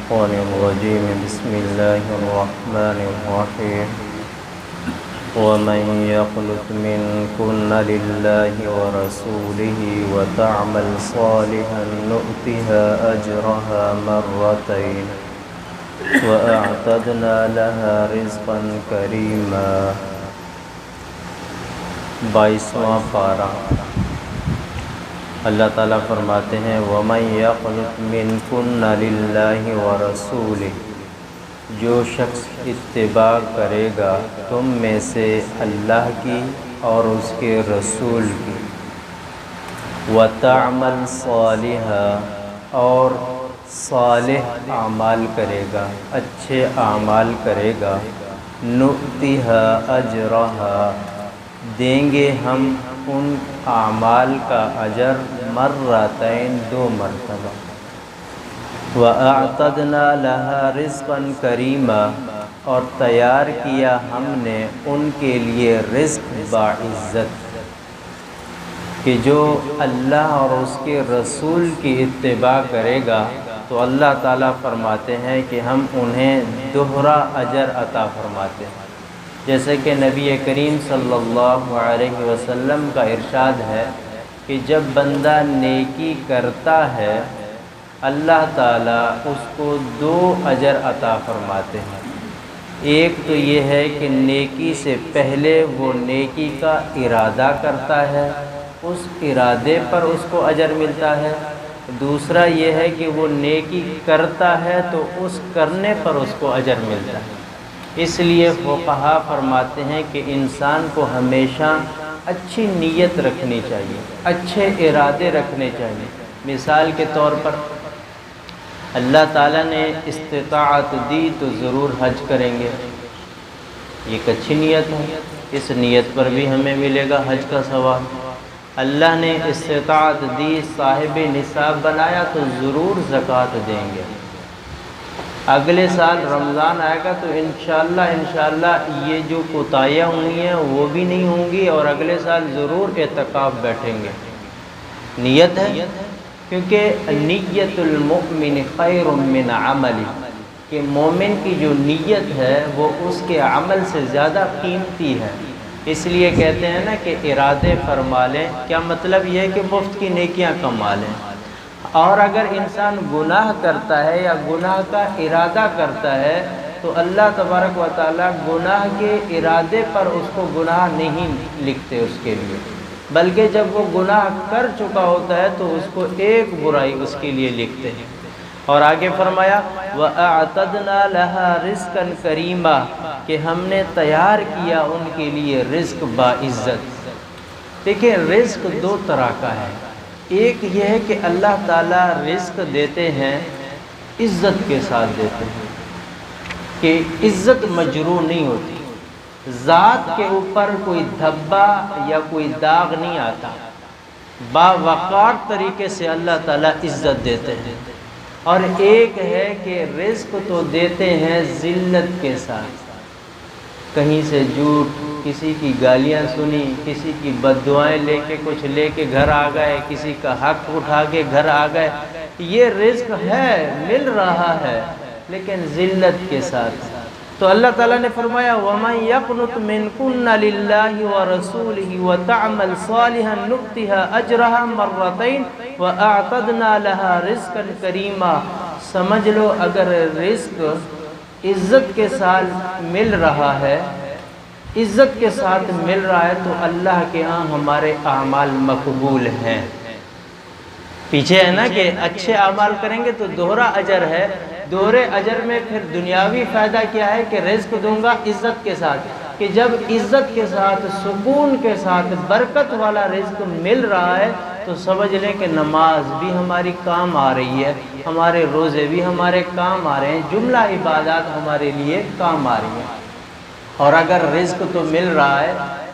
الشيطان الرجيم بسم الله الرحمن الرحيم ومن يقنت منكن لله ورسوله وتعمل صالحا نؤتها أجرها مرتين وأعتدنا لها رزقا كريما 22واں پارہ۔ اللہ تعالیٰ فرماتے ہیں وَمَن يَقْنُتْ مِنكُنَّ لِلَّهِ وَرَسُولِهِ، جو شخص اتباع کرے گا تم میں سے اللہ کی اور اس کے رسول کی، وَتَعْمَلْ صَالِحًا، اور صالح اعمال کرے گا، اچھے اعمال کرے گا، نُؤْتِهَا أَجْرَهَا، دیں گے ہم ان اعمال کا اجر مرتين، 2 مرتبہ، وَأَعْتَدْنَا لَهَا رِزْقًا كَرِيمًا، اور تیار کیا ہم نے ان کے لیے رزق باعزت، کہ جو اللہ اور اس کے رسول کی اتباع کرے گا تو اللہ تعالیٰ فرماتے ہیں کہ ہم انہیں دوہرا اجر عطا فرماتے ہیں۔ جیسے کہ نبی کریم صلی اللہ علیہ وسلم کا ارشاد ہے کہ جب بندہ نیکی کرتا ہے اللہ تعالیٰ اس کو 2 اجر عطا فرماتے ہیں۔ ایک تو یہ ہے کہ نیکی سے پہلے وہ نیکی کا ارادہ کرتا ہے، اس ارادے پر اس کو اجر ملتا ہے۔ دوسرا یہ ہے کہ وہ نیکی کرتا ہے تو اس کرنے پر اس کو اجر ملتا ہے۔ اس لیے فقہا فرماتے ہیں کہ انسان کو ہمیشہ اچھی نیت رکھنی چاہیے، اچھے ارادے رکھنے چاہیے۔ مثال کے طور پر اللہ تعالیٰ نے استطاعت دی تو ضرور حج کریں گے، یہ ایک اچھی نیت ہے، اس نیت پر بھی ہمیں ملے گا حج کا ثواب۔ اللہ نے استطاعت دی، صاحب نصاب بنایا تو ضرور زکوٰۃ دیں گے۔ اگلے سال رمضان آئے گا تو انشاءاللہ یہ جو کوتاہیاں ہوئی ہیں وہ بھی نہیں ہوں گی، اور اگلے سال ضرور اعتکاف بیٹھیں گے۔ نیت ہے، کیونکہ نیت المؤمن خیر من عمل، کہ مومن کی جو نیت ہے وہ اس کے عمل سے زیادہ قیمتی ہے۔ اس لیے کہتے ہیں نا کہ ارادے فرما لیں، کیا مطلب یہ ہے کہ مفت کی نیکیاں کما لیں۔ اور اگر انسان گناہ کرتا ہے یا گناہ کا ارادہ کرتا ہے تو اللہ تبارک و تعالیٰ گناہ کے ارادے پر اس کو گناہ نہیں لکھتے اس کے لیے، بلکہ جب وہ گناہ کر چکا ہوتا ہے تو اس کو ایک برائی اس کے لیے لکھتے ہیں۔ اور آگے فرمایا وَأَعْتَدْنَا لَهَا رِزْقًا كَرِيمًا، کہ ہم نے تیار کیا ان کے لیے رزق باعزت۔ دیکھیں رزق 2 طرح کا ہے، ایک یہ ہے کہ اللہ تعالیٰ رزق دیتے ہیں عزت کے ساتھ دیتے ہیں، کہ عزت مجروح نہیں ہوتی، ذات کے اوپر کوئی دھبا یا کوئی داغ نہیں آتا، باوقار طریقے سے اللہ تعالیٰ عزت دیتے ہیں۔ اور ایک ہے کہ رزق تو دیتے ہیں ذلت کے ساتھ، کہیں سے جھوٹ، کسی کی گالیاں سنی، کسی کی بد دعائیں لے کے کچھ لے کے گھر آ گئے، کسی کا حق اٹھا کے گھر آ گئے، یہ رزق ہے، مل رہا ہے لیکن ذلت کے ساتھ۔ تو اللہ تعالیٰ نے فرمایا وَمَن يَقْنُتْ مِنكُنَّ لِلَّهِ وَرَسُولِهِ وَتَعْمَلْ صَالِحًا نُؤْتِهَا أَجْرَهَا مرتين وَأَعْتَدْنَا لَهَا رِزْقًا كَرِيمًا۔ سمجھ لو اگر رزق عزت کے ساتھ مل رہا ہے، عزت کے ساتھ مل رہا ہے تو اللہ کے ہاں ہمارے اعمال مقبول ہیں۔ پیچھے ہے نا کہ اچھے اعمال کریں گے تو دوہرا اجر ہے، دوہرے اجر میں پھر دنیاوی فائدہ کیا ہے کہ رزق دوں گا عزت کے ساتھ، کہ جب عزت کے ساتھ، سکون کے ساتھ برکت والا رزق مل رہا ہے تو سمجھ لیں کہ نماز بھی ہماری کام آ رہی ہے، ہمارے روزے بھی ہمارے کام آ رہے ہیں، جملہ عبادات ہمارے لیے کام آ رہی ہیں۔ اور اگر رزق تو مل رہا ہے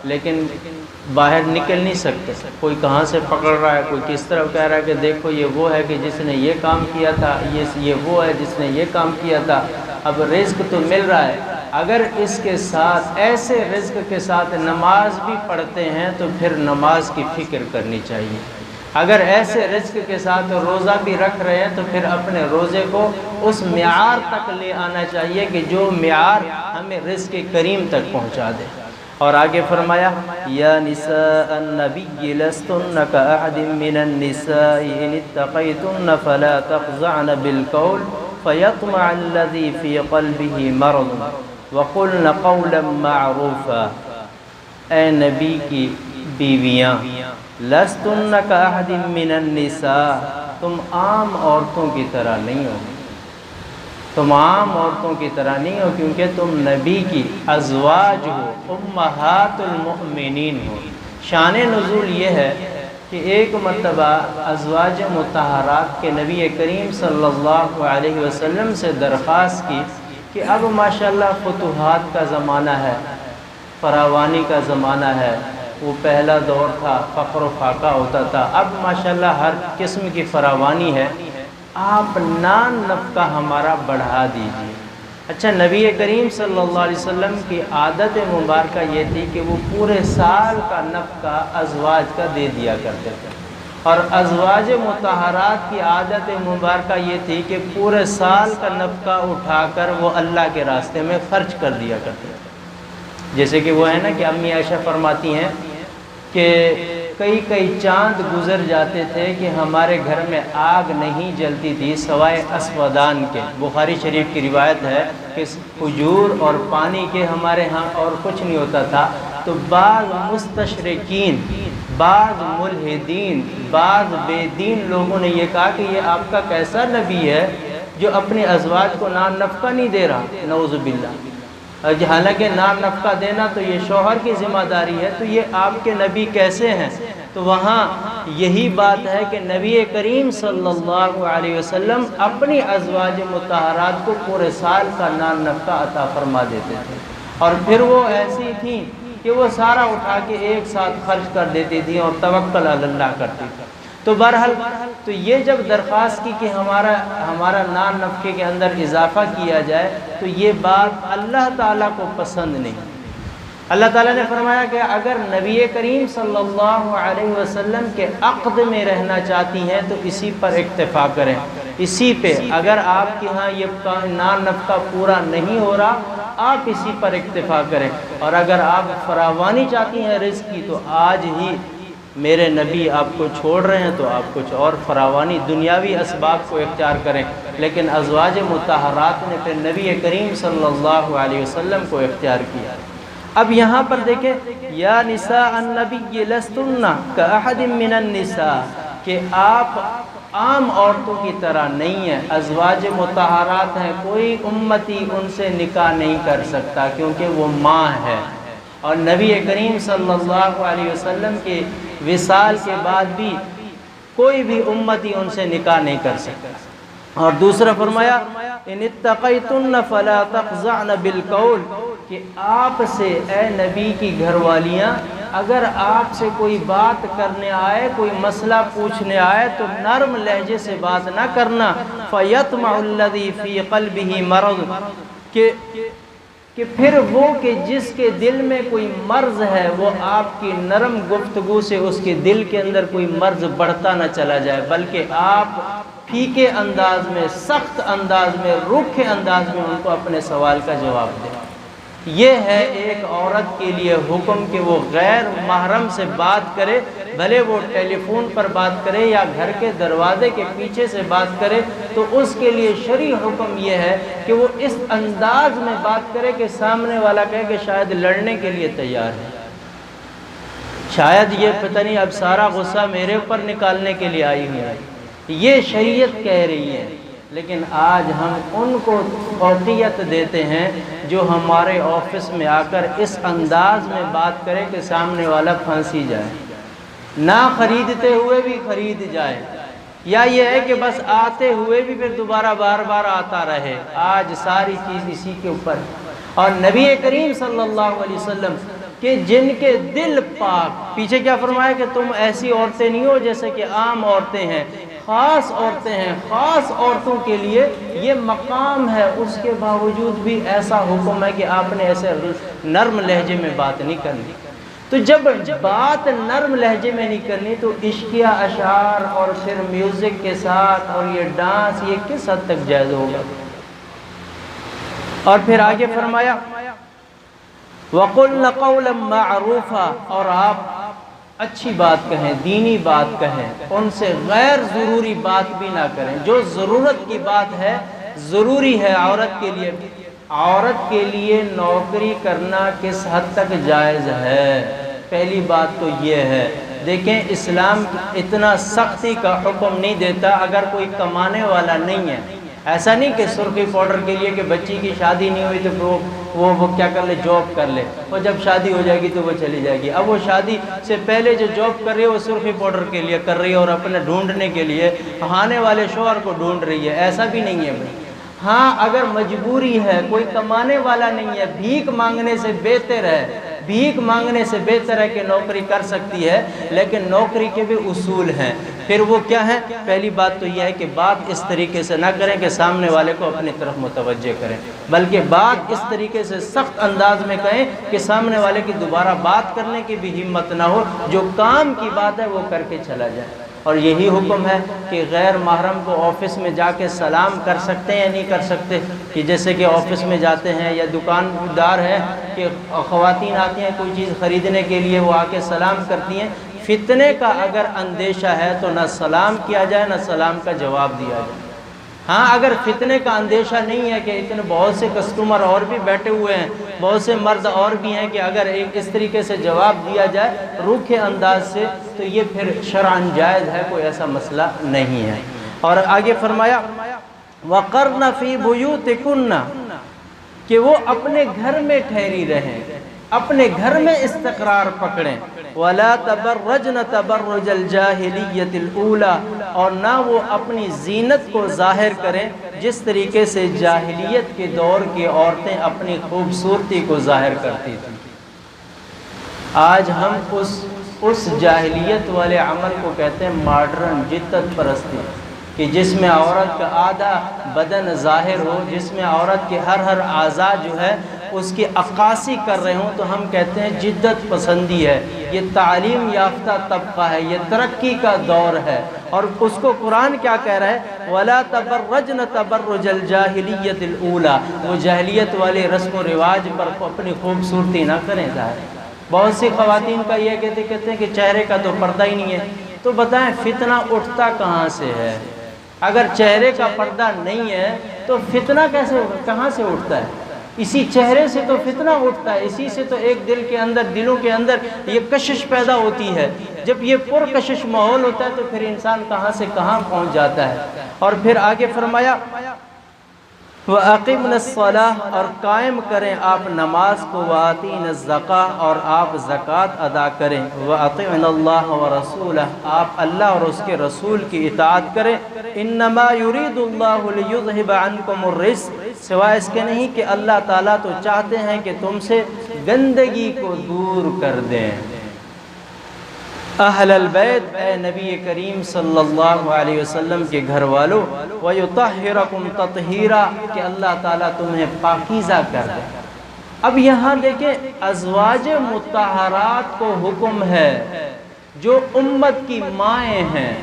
لیکن باہر نکل نہیں سکتے، کوئی کہاں سے پکڑ رہا ہے، کوئی کس طرف کہہ رہا ہے کہ دیکھو یہ وہ ہے کہ جس نے یہ کام کیا تھا، یہ وہ ہے جس نے یہ کام کیا تھا۔ اب رزق تو مل رہا ہے، اگر اس کے ساتھ ایسے رزق کے ساتھ نماز بھی پڑھتے ہیں تو پھر نماز کی فکر کرنی چاہیے، اگر ایسے رزق کے ساتھ روزہ بھی رکھ رہے ہیں تو پھر اپنے روزے کو اس معیار تک لے آنا چاہیے کہ جو معیار ہمیں رزق کریم تک پہنچا دے۔ اور آگے فرمایا یا نساء النبی لستن کأحد من النساء ان اتقیتن فلا تخضعن بالقول فیطمع الذی فی قلبہ مرض وقلن قولا معروفا۔ اے نبی کی بیویاں، لستن کأحد من النساء، تم عام عورتوں کی طرح نہیں ہو، تم عام عورتوں کی طرح نہیں ہو، کیونکہ تم نبی کی ازواج ہو، امہات المؤمنین ہو۔ شان نزول یہ ہے کہ ایک مرتبہ ازواج مطہرات کے نبی کریم صلی اللہ علیہ وسلم سے درخواست کی کہ اب ماشاءاللہ فتوحات کا زمانہ ہے، فراوانی کا زمانہ ہے، وہ پہلا دور تھا، فقر و فاقہ ہوتا تھا، اب ماشاءاللہ ہر قسم کی فراوانی ہے، آپ نان نفقہ ہمارا بڑھا دیجیے۔ اچھا، نبی کریم صلی اللہ علیہ وسلم کی عادت مبارکہ یہ تھی کہ وہ پورے سال کا نفقہ ازواج کا دے دیا کرتے تھے، اور ازواج مطہرات کی عادت مبارکہ یہ تھی کہ پورے سال کا نفقہ اٹھا کر وہ اللہ کے راستے میں خرچ کر دیا کرتے تھے۔ جیسے کہ وہ ہے نا کہ امی عائشہ فرماتی ہیں کہ کئی چاند گزر جاتے تھے کہ ہمارے گھر میں آگ نہیں جلتی تھی سوائے اسودان کے۔ بخاری شریف کی روایت ہے کہ کھجور اور پانی کے ہمارے ہاں اور کچھ نہیں ہوتا تھا۔ تو بعض مستشرقین، بعض ملحدین، بعض بے دین لوگوں نے یہ کہا کہ یہ آپ کا کیسا نبی ہے جو اپنے ازواج کو نان نفقہ نہیں دے رہا، نعوذ باللہ۔ حالانکہ نان نفقہ دینا تو یہ شوہر کی ذمہ داری ہے، تو یہ آپ کے نبی کیسے ہیں؟ تو وہاں یہی بات ہے کہ نبی کریم صلی اللہ علیہ وسلم اپنی ازواج مطہرات کو پورے سال کا نان نفقہ عطا فرما دیتے تھے، اور پھر وہ ایسی تھیں کہ وہ سارا اٹھا کے ایک ساتھ خرچ کر دیتی تھیں اور توکل علی اللہ کرتی تھیں۔ تو بہرحال تو یہ جب درخواست کی کہ ہمارا نان نفقے کے اندر اضافہ کیا جائے، تو یہ بات اللہ تعالیٰ کو پسند نہیں۔ اللہ تعالیٰ نے فرمایا کہ اگر نبی کریم صلی اللہ علیہ وسلم کے عقد میں رہنا چاہتی ہیں تو اسی پر اکتفا کریں، اسی پہ، اگر آپ کے ہاں یہ نان نفقہ پورا نہیں ہو رہا، آپ اسی پر اکتفا کریں، اور اگر آپ فراوانی چاہتی ہیں رزق کی تو آج ہی میرے نبی آپ کو چھوڑ رہے ہیں تو آپ کچھ اور فراوانی دنیاوی اسباب کو اختیار کریں۔ لیکن ازواج مطہرات نے پھر نبی کریم صلی اللہ علیہ وسلم کو اختیار کیا۔ اب یہاں پر دیکھیں یا نساء النبی لستن کأحد من النساء، کہ آپ عام عورتوں کی طرح نہیں ہیں، ازواج مطہرات ہیں، کوئی امتی ان سے نکاح نہیں کر سکتا کیونکہ وہ ماں ہے، اور نبی کریم صلی اللہ علیہ وسلم کے وصال کے بعد بھی کوئی بھی امتی ان سے نکاح نہیں کر سکتا۔ اور دوسرا فرمایا ان اتقیتن فلا تخضعن بالقول، کہ آپ سے اے نبی کی گھر والیاں، اگر آپ سے کوئی بات کرنے آئے، کوئی مسئلہ پوچھنے آئے تو نرم لہجے سے بات نہ کرنا، فیطمع الذی فی قلبہ مرض، کہ پھر وہ کہ جس کے دل میں کوئی مرض ہے وہ آپ کی نرم گفتگو سے اس کے دل کے اندر کوئی مرض بڑھتا نہ چلا جائے، بلکہ آپ پھیکے انداز میں، سخت انداز میں، روکھے انداز میں ان کو اپنے سوال کا جواب دیں۔ یہ ہے ایک عورت کے لیے حکم کہ وہ غیر محرم سے بات کرے، بھلے وہ ٹیلی فون پر بات کرے یا گھر کے دروازے کے پیچھے سے بات کرے، تو اس کے لیے شرعی حکم یہ ہے کہ وہ اس انداز میں بات کرے کہ سامنے والا کہے کہ شاید لڑنے کے لیے تیار ہے، شاید یہ پتہ نہیں اب سارا غصہ میرے اوپر نکالنے کے لیے آئی ہوئی ہے، یہ شریعت کہہ رہی ہے۔ لیکن آج ہم ان کو فوقیت دیتے ہیں جو ہمارے آفس میں آ کر اس انداز میں بات کرے کہ سامنے والا پھانسی جائے، نہ خریدتے ہوئے بھی خرید جائے، یا یہ ہے کہ بس آتے ہوئے بھی پھر دوبارہ بار بار آتا رہے۔ آج ساری چیز اسی کے اوپر، اور نبی کریم صلی اللہ علیہ وسلم کہ جن کے دل پاک، پیچھے کیا فرمایا کہ تم ایسی عورتیں نہیں ہو جیسے کہ عام عورتیں ہیں، خاص عورتیں ہیں، خاص عورتوں کے لیے یہ مقام ہے، اس کے باوجود بھی ایسا حکم ہے کہ آپ نے ایسے نرم لہجے میں بات نہیں کرنی۔ تو جب بات نرم لہجے میں نہیں کرنی تو عشقیہ اشعار اور پھر میوزک کے ساتھ اور یہ ڈانس، یہ کس حد تک جائز ہوگا؟ اور پھر آگے فرمایا وَقُلْنَ قَوْلًا مَعْرُوفًا، اور آپ اچھی بات کہیں، دینی بات کہیں، ان سے غیر ضروری بات بھی نہ کریں۔ جو ضرورت کی بات ہے، ضروری ہے عورت کے لیے، عورت کے لیے نوکری کرنا کس حد تک جائز ہے؟ پہلی بات تو یہ ہے، دیکھیں اسلام اتنا سختی کا حکم نہیں دیتا اگر کوئی کمانے والا نہیں ہے۔ ایسا نہیں کہ سرخی پاؤڈر کے لیے کہ بچی کی شادی نہیں ہوئی تو وہ کیا کر لے، جاب کر لے، اور جب شادی ہو جائے گی تو وہ چلی جائے گی۔ اب وہ شادی سے پہلے جو جاب کر رہی ہے وہ سرخی پاؤڈر کے لیے کر رہی ہے اور اپنے ڈھونڈنے کے لیے آنے والے شوہر کو ڈھونڈ رہی ہے، ایسا بھی نہیں ہے بھائی۔ ہاں اگر مجبوری ہے، کوئی کمانے والا نہیں ہے، بھیک مانگنے سے بہتر ہے، بھیک مانگنے سے بہتر ہے کہ نوکری کر سکتی ہے، لیکن نوکری کے بھی اصول ہیں۔ پھر وہ کیا ہیں؟ پہلی بات تو یہ ہے کہ بات اس طریقے سے نہ کریں کہ سامنے والے کو اپنی طرف متوجہ کریں، بلکہ بات اس طریقے سے سخت انداز میں کہیں کہ سامنے والے کی دوبارہ بات کرنے کی بھی ہمت نہ ہو، جو کام کی بات ہے وہ کر کے چلا جائے۔ اور یہی حکم ہے کہ غیر محرم کو آفس میں جا کے سلام کر سکتے ہیں یا نہیں کر سکتے؟ کہ جیسے کہ آفس میں جاتے ہیں یا دکاندار ہے کہ خواتین آتی ہیں کوئی چیز خریدنے کے لیے، وہ آ کے سلام کرتی ہیں۔ فتنے کا اگر اندیشہ ہے تو نہ سلام کیا جائے نہ سلام کا جواب دیا جائے۔ ہاں اگر فتنے کا اندیشہ نہیں ہے کہ اتنے بہت سے کسٹمر اور بھی بیٹھے ہوئے ہیں، بہت سے مرد اور بھی ہیں کہ اگر ایک اس طریقے سے جواب دیا جائے روکھے انداز سے تو یہ پھر شرعاً جائز ہے، کوئی ایسا مسئلہ نہیں ہے۔ اور آگے فرمایا وَقَرْنَ فِي بُيُوتِكُنَّ، کہ وہ اپنے گھر میں ٹھہری رہیں، اپنے گھر میں استقرار پکڑیں۔ وَلَا تَبَرَّجْنَ تَبَرُّجَ الْجَاهِلِيَّةِ الْأُولَى، اور نہ وہ اپنی زینت کو ظاہر کریں جس طریقے سے جاہلیت کے دور کی عورتیں اپنی خوبصورتی کو ظاہر کرتی تھیں۔ آج ہم اس جاہلیت والے عمل کو کہتے ہیں ماڈرن جدت پرستی، کہ جس میں عورت کا آدھا بدن ظاہر ہو، جس میں عورت کے ہر اعضاء جو ہے اس کی عکاسی کر رہے ہوں، تو ہم کہتے ہیں جدت پسندی ہے۔ یہ تعلیم یافتہ طبقہ ہے، یہ ترقی کا دور ہے، اور اس کو قرآن کیا کہہ رہا ہے؟ وَلَا تَبَرَّجْنَ تَبَرُّجَ الْجَاهِلِيَّةِ الْأُولَى، وہ جاہلیت والے رسم و رواج پر اپنی خوبصورتی نہ کریں ظاہر۔ بہت سی خواتین کا یہ کہتے ہیں کہ چہرے کا تو پردہ ہی نہیں ہے، تو بتائیں فتنہ اٹھتا کہاں سے ہے؟ اگر چہرے کا پردہ نہیں ہے تو فتنہ کیسے ہوگا؟ کہاں سے اٹھتا ہے؟ اسی چہرے سے تو فتنہ اٹھتا ہے، اسی سے تو ایک دلوں کے اندر یہ کشش پیدا ہوتی ہے۔ جب یہ پرکشش ماحول ہوتا ہے تو پھر انسان کہاں سے کہاں پہنچ جاتا ہے۔ اور پھر آگے فرمایا وَأَقِمْنَ الصَّلَاةَ، اور قائم کریں آپ نماز کو، وَآتِينَ الزَّكَاةَ، اور آپ زکوٰۃ ادا کریں، وَأَطِعْنَ اللَّهَ وَرَسُولَهُ، آپ اللہ اور اس کے رسول کی اطاعت کریں۔ إِنَّمَا يُرِيدُ اللَّهُ لِيُذْهِبَ عَنْكُمُ الرِّجْسَ، سوائے اس کے نہیں کہ اللہ تعالیٰ تو چاہتے ہیں کہ تم سے گندگی کو دور کر دیں۔ اہل البیت، اے نبی کریم صلی اللہ علیہ وسلم کے گھر والوں، وَيُطَهِّرَكُمْ تَطْهِيرًا، کہ اللہ تعالیٰ تمہیں پاکیزہ کر دے۔ اب یہاں دیکھیں ازواج مطہرات کو حکم ہے جو امت کی مائیں ہیں،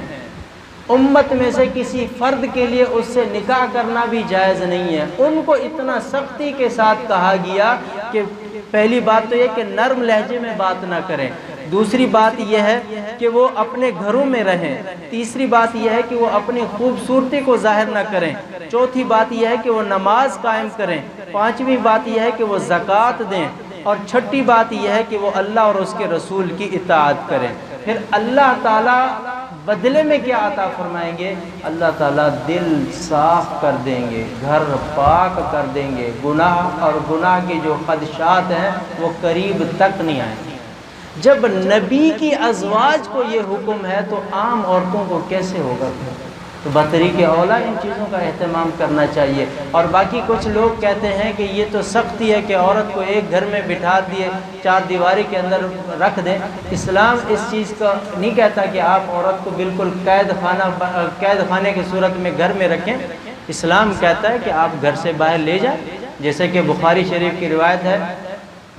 امت میں سے کسی فرد کے لیے اس سے نکاح کرنا بھی جائز نہیں ہے، ان کو اتنا سختی کے ساتھ کہا گیا کہ پہلی بات تو یہ کہ نرم لہجے میں بات نہ کریں، دوسری بات یہ ہے کہ وہ اپنے گھروں میں رہیں، تیسری بات یہ ہے کہ وہ اپنی خوبصورتی کو ظاہر نہ کریں، چوتھی بات یہ ہے کہ وہ نماز قائم کریں، پانچویں بات یہ ہے کہ وہ زکوٰۃ دیں، اور چھٹی بات یہ ہے کہ وہ اللہ اور اس کے رسول کی اطاعت کریں۔ پھر اللہ تعالیٰ بدلے میں کیا عطا فرمائیں گے؟ اللہ تعالیٰ دل صاف کر دیں گے، گھر پاک کر دیں گے، گناہ اور گناہ کے جو خدشات ہیں وہ قریب تک نہیں آئیں گے۔ جب نبی کی ازواج کو یہ حکم ہے تو عام عورتوں کو کیسے ہوگا؟ تو بطریق اولا ان چیزوں کا اہتمام کرنا چاہیے۔ اور باقی کچھ لوگ کہتے ہیں کہ یہ تو سختی ہے کہ عورت کو ایک گھر میں بٹھا دیے، چار دیواری کے اندر رکھ دیں۔ اسلام اس چیز کا نہیں کہتا کہ آپ عورت کو بالکل قید خانے کی صورت میں گھر میں رکھیں۔ اسلام کہتا ہے کہ آپ گھر سے باہر لے جائیں، جیسے کہ بخاری شریف کی روایت ہے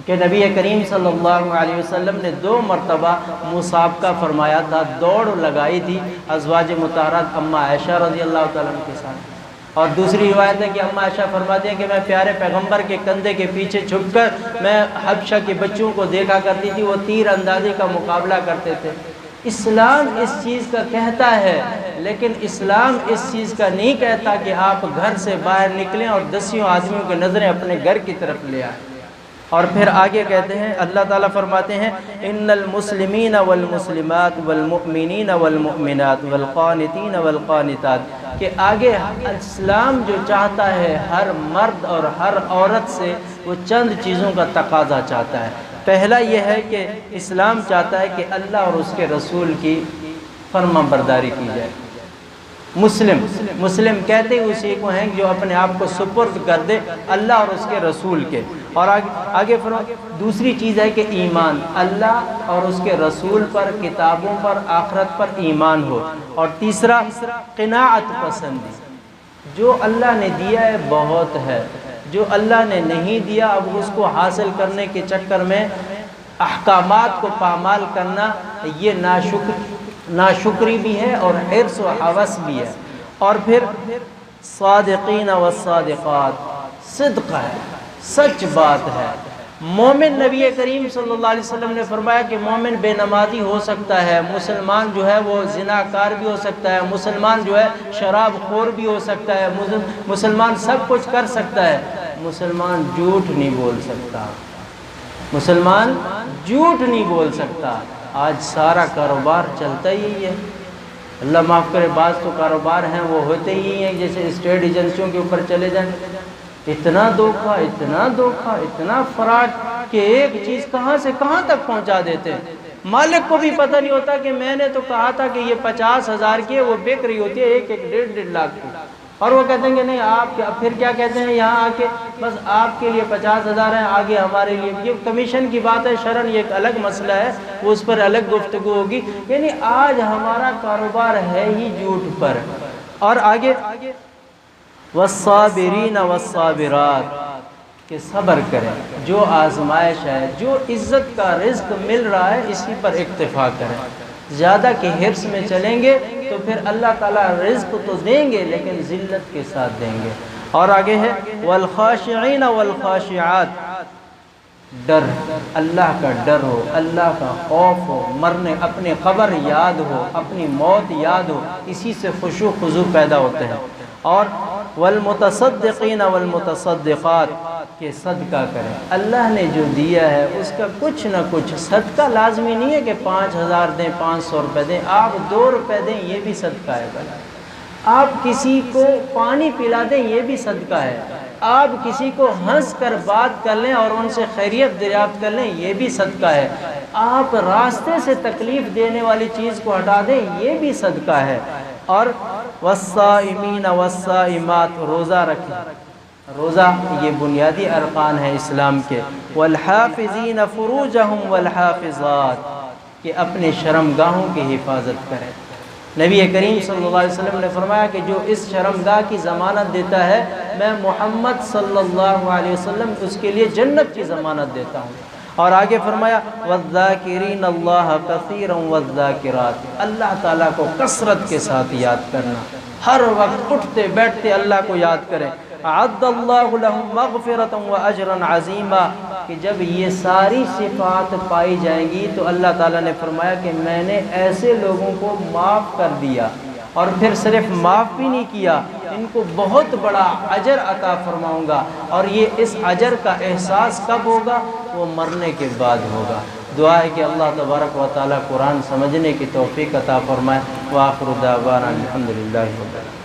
کہ نبی کریم صلی اللہ علیہ وسلم نے 2 مرتبہ مسابقہ فرمایا تھا، دوڑ لگائی تھی ازواج مطہرات اماں عائشہ رضی اللہ تعالیٰ عنہ کے ساتھ۔ اور دوسری روایت ہے کہ اماں عائشہ فرماتی ہیں کہ میں پیارے پیغمبر کے کندھے کے پیچھے چھپ کر میں حبشہ کے بچوں کو دیکھا کرتی تھی، وہ تیر اندازی کا مقابلہ کرتے تھے۔ اسلام اس چیز کا کہتا ہے، لیکن اسلام اس چیز کا نہیں کہتا کہ آپ گھر سے باہر نکلیں اور 10 آدمیوں کی نظریں اپنے گھر کی طرف لے آئیں۔ اور پھر آگے کہتے ہیں، اللہ تعالیٰ فرماتے ہیں ان المسلمین والمسلمات والمؤمنین والمؤمنات والقانتین والقانتات، کہ آگے اسلام جو چاہتا ہے ہر مرد اور ہر عورت سے وہ چند چیزوں کا تقاضا چاہتا ہے۔ پہلا یہ ہے کہ اسلام چاہتا ہے کہ اللہ اور اس کے رسول کی فرما برداری کی جائے۔ مسلم کہتے ہی اسی کو ہیں جو اپنے آپ کو سپرد کر دے اللہ اور اس کے رسول کے۔ اور آگے دوسری چیز ہے کہ ایمان، اللہ اور اس کے رسول پر، کتابوں پر، آخرت پر ایمان ہو۔ اور تیسرا قناعت پسندی، جو اللہ نے دیا ہے بہت ہے، جو اللہ نے نہیں دیا اب اس کو حاصل کرنے کے چکر میں احکامات کو پامال کرنا، یہ ناشکری بھی ہے اور حرص و حوث بھی ہے۔ اور پھر صادقین والصادقات، صدق ہے، سچ بات ہے۔ مومن، نبی کریم صلی اللہ علیہ وسلم نے فرمایا کہ مومن بے نمازی ہو سکتا ہے، مسلمان جو ہے وہ زناکار بھی ہو سکتا ہے، مسلمان جو ہے شراب خور بھی ہو سکتا ہے، مسلمان سب کچھ کر سکتا ہے، مسلمان جھوٹ نہیں بول سکتا، مسلمان جھوٹ نہیں بول سکتا۔ آج سارا کاروبار چلتا ہی ہے، اللہ معاف کرے، بعض تو کاروبار ہیں وہ ہوتے ہی ہیں جیسے اسٹیٹ ایجنسیوں کے اوپر چلے جائیں، اتنا دھوکہ، اتنا فراڈ کہ ایک چیز کہاں سے کہاں تک پہنچا دیتے ہیں۔ مالک کو بھی پتہ نہیں ہوتا کہ میں نے تو کہا تھا کہ یہ 50,000 کی ہے، وہ بک رہی ہوتی ہے 1-1.5 لاکھ کی، اور وہ کہتے ہیں کہ نہیں آپ، پھر کیا کہتے ہیں یہاں آ کے بس آپ کے لیے 50,000 ہیں، آگے ہمارے لیے یہ کمیشن کی بات ہے، شرعاً یہ ایک الگ مسئلہ ہے، وہ اس پر الگ گفتگو ہوگی۔ یعنی آج ہمارا کاروبار ہے ہی جھوٹ پر۔ اور آگے والصابرین والصابرات، کہ صبر کریں، جو آزمائش ہے، جو عزت کا رزق مل رہا ہے اسی پر اکتفا کریں۔ زیادہ کے حرص میں چلیں گے تو پھر اللہ تعالیٰ رزق تو دیں گے لیکن ذلت کے ساتھ دیں گے۔ اور آگے ہے والخاشعین والخاشعات، ڈر، اللہ کا ڈر ہو، اللہ کا خوف ہو، مرنے اپنے قبر یاد ہو، اپنی موت یاد ہو، اسی سے خشوع خضوع پیدا ہوتے ہیں۔ اور والمتصدقین والمتصدقات، کہ صدقہ کریں، اللہ نے جو دیا ہے اس کا کچھ نہ کچھ صدقہ، لازمی نہیں ہے کہ 5,000 دیں، 500 روپے دیں، آپ 2 روپے دیں یہ بھی صدقہ ہے بھلا، آپ کسی کو پانی پلا دیں یہ بھی صدقہ ہے، آپ کسی کو ہنس کر بات کر لیں اور ان سے خیریت دریافت کر لیں یہ بھی صدقہ ہے، آپ راستے سے تکلیف دینے والی چیز کو ہٹا دیں یہ بھی صدقہ ہے۔ اور والصائمین والصائمات، روزہ رکھیں، روزہ یہ بنیادی ارکان ہیں اسلام کے۔ والحافظین فروجہم والحافظات، کہ اپنے شرمگاہوں کی حفاظت کریں۔ نبی کریم صلی اللہ علیہ وسلم نے فرمایا کہ جو اس شرمگاہ کی ضمانت دیتا ہے میں محمد صلی اللہ علیہ وسلم اس کے لیے جنت کی ضمانت دیتا ہوں۔ اور آگے فرمایا والذاکرین اللہ کثیرا والذاکرات، اللہ تعالیٰ کو کثرت کے ساتھ یاد کرنا، ہر وقت اٹھتے بیٹھتے اللہ کو یاد کریں۔ اعد اللہ لہم مغفرۃ واجرا عظیما، کہ جب یہ ساری صفات پائی جائیں گی تو اللہ تعالیٰ نے فرمایا کہ میں نے ایسے لوگوں کو معاف کر دیا، اور پھر صرف معاف بھی نہیں کیا، ان کو بہت بڑا اجر عطا فرماؤں گا۔ اور یہ اس اجر کا احساس کب ہوگا؟ وہ مرنے کے بعد ہوگا۔ دعا ہے کہ اللہ تبارک و تعالیٰ قرآن سمجھنے کی توفیق عطا فرمائے۔ وآخر دعوانا الحمدللہ رب العالمین۔